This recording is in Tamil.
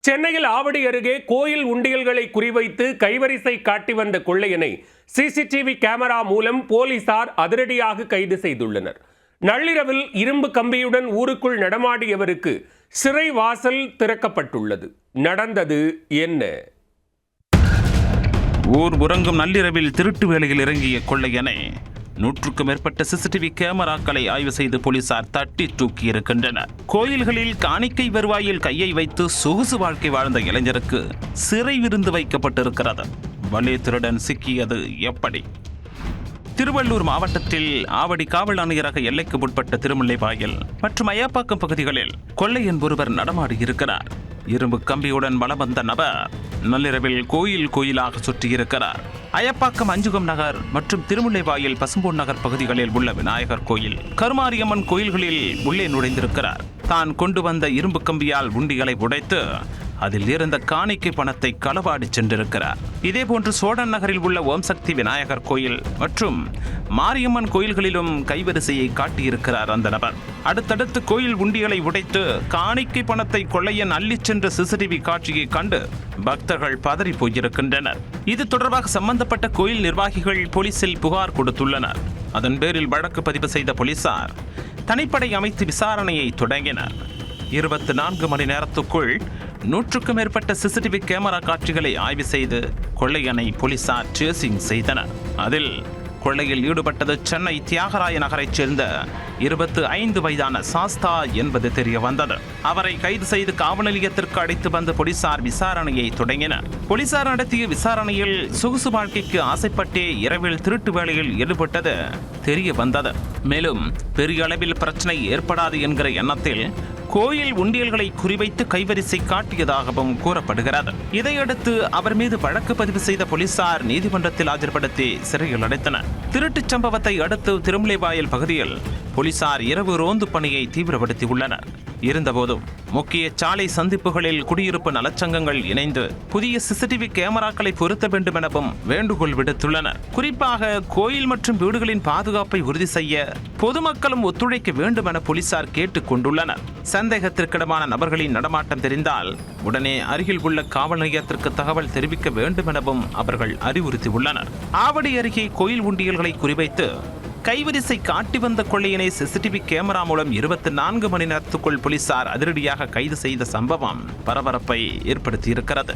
சென்னையில் ஆவடி அருகே கோயில் உண்டியல்களை குறிவைத்து கைவரிசை காட்டி வந்த கொள்ளையனை சிசிடிவி கேமரா மூலம் போலீசார் அதிரடியாக கைது செய்துள்ளனர். நள்ளிரவில் இரும்பு கம்பியுடன் ஊருக்குள் நடமாடியவருக்கு சிறை வாசல் திறக்கப்பட்டுள்ளது. நடந்தது என்ன? ஊர் உறங்கும் நள்ளிரவில் திருட்டு வேலையில் இறங்கிய கொள்ளையனை 100க்கும் மேற்பட்ட சிசிடிவி கேமராக்களை ஆய்வு செய்து போலீசார் தட்டி தூக்கியிருக்கின்றனர். கோயில்களில் காணிக்கை வருவாயில் கையை வைத்து சொகுசு வாழ்க்கை வாழ்ந்த இளைஞருக்கு சிறை விருந்து வைக்கப்பட்டிருக்கிறது. வலே திருடன் சிக்கியது எப்படி? திருவள்ளூர் மாவட்டத்தில் ஆவடி காவல் ஆணையரக எல்லைக்கு உட்பட்ட திருமுல்லைவாயல் மற்றும் அய்யப்பாக்கம் பகுதிகளில் கொள்ளையன் ஒருவர் நடமாடியிருக்கிறார். இரும்பு கம்பியுடன் வலம் வந்த நபர் நள்ளிரவில் கோயிலாக சுற்றியிருக்கிறார். அய்யப்பாக்கம் அஞ்சுகம் நகர் மற்றும் திருமுல்லைவாயல் பசும்பொன் நகர் பகுதிகளில் உள்ள விநாயகர் கோயில், கருமாரியம்மன் கோயில்களில் உள்ளே நுழைந்திருக்கிறார். தான் கொண்டு வந்த இரும்பு கம்பியால் உண்டிகளை உடைத்து அதில் இருந்த காணிக்கை பணத்தை களவாடி சென்றிருக்கிறார். இதேபோன்று சோழன் நகரில் உள்ள ஓம் சக்தி விநாயகர் கோயில் மற்றும் மாரியம்மன் கோயில்களிலும் கைவரிசையை காட்டியிருக்கிறார் அந்த நபர். அடுத்தடுத்து கோயில் உண்டிகளை உடைத்து காணிக்கை பணத்தை கொள்ளையன் அள்ளிச் சென்ற சிசிடிவி காட்சியை கண்டு பக்தர்கள் பதறி போயிருக்கின்றனர். இது தொடர்பாக சம்பந்தப்பட்ட கோயில் நிர்வாகிகள் போலீசில் புகார் கொடுத்துள்ளனர். அதன் பேரில் வழக்கு பதிவு செய்த போலீசார் தனிப்படை அமைத்து விசாரணையை தொடங்கினர். 24 மணி நேரத்துக்குள் 100க்கும் மேற்பட்ட சிசிடிவி கேமரா காட்சிகளை ஆய்வு செய்து கொள்ளையனை போலீசார் சேசிங் செய்தனர். அதில் கொள்ளையில் ஈடுபட்டது சென்னை தியாகராய நகரைச் சேர்ந்த 25 வயதான சாஸ்தா என்பது தெரிய வந்தது. அவரை கைது செய்து காவல் நிலையத்திற்கு அழைத்து வந்த போலீசார் விசாரணையை தொடங்கினர். போலீசார் நடத்திய விசாரணையில் சொகுசு வாழ்க்கைக்கு ஆசைப்பட்டே இரவில் திருட்டு வேளையில் ஈடுபட்டது தெரிய வந்தது. மேலும் பெரிய அளவில் பிரச்சனை ஏற்படாது என்கிற எண்ணத்தில் கோயில் உண்டியல்களை குறிவைத்து கைவரிசை காட்டியதாகவும் கூறப்படுகிறது. இதையடுத்து அவர் மீது வழக்கு பதிவு செய்த போலீசார் நீதிமன்றத்தில் ஆஜர்படுத்தி சிறையில் அடைத்தனர். திருட்டுச் சம்பவத்தை அடுத்து திருமுல்லைவாயல் பகுதியில் போலீசார் இரவு ரோந்து பணியை தீவிரப்படுத்தியுள்ளனர். இருந்தபோதும் முக்கிய சாலை சந்திப்புகளில் குடியிருப்பு நலச்சங்கங்கள் இணைந்து புதிய சிசிடிவி கேமராக்களை பொருத்த வேண்டும் எனவும் வேண்டுகோள் விடுத்துள்ளனர். குறிப்பாக கோயில் மற்றும் வீடுகளின் பாதுகாப்பை உறுதி செய்ய பொதுமக்களும் ஒத்துழைக்க வேண்டும் என போலீசார் கேட்டுக் கொண்டுள்ளனர். சந்தேகத்திற்கிடமான நபர்களின் நடமாட்டம் தெரிந்தால் உடனே அருகில் உள்ள காவல் நிலையத்திற்கு தகவல் தெரிவிக்க வேண்டும் எனவும் அவர்கள் அறிவுறுத்தியுள்ளனர். ஆவடி அருகே கோயில் உண்டியல்களை குறிவைத்து கைவரிசை காட்டி வந்த கொள்ளையனை சிசிடிவி கேமரா மூலம் 24 மணி நேரத்துக்குள் போலீசார் அதிரடியாக கைது செய்த சம்பவம் பரபரப்பை ஏற்படுத்தியிருக்கிறது.